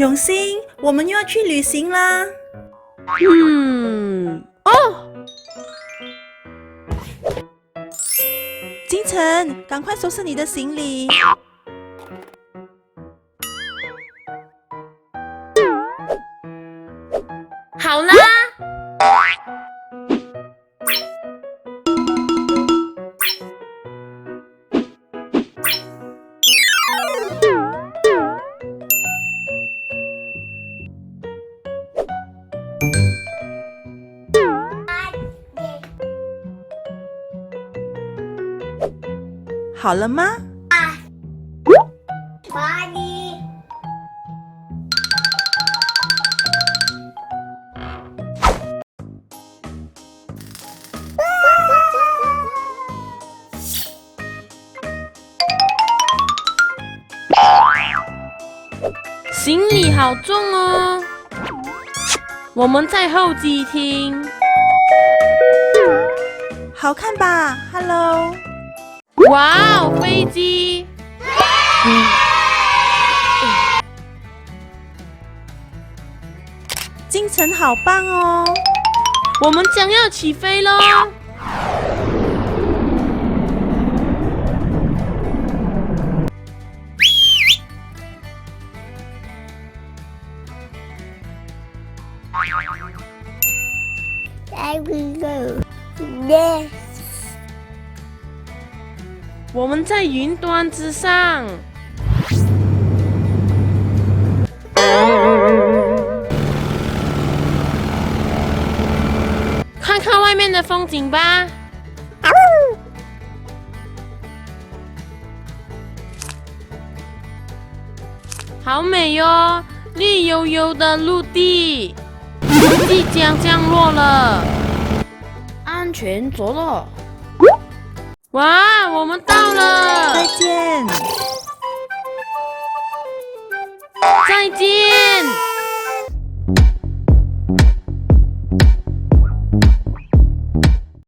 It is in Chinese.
永兴，我们又要去旅行啦！金城，赶快收拾你的行李。好啦。好了吗？妈咪，行李好重哦，我们在候机厅。好看吧 ？Hello。哇哦，飞机！金城好棒哦！我们将要起飞喽！我们在云端之上。看看外面的风景吧。好美哟，绿油油的陆地，即将降落了。安全着陆。哇，我们到了！再见。再见。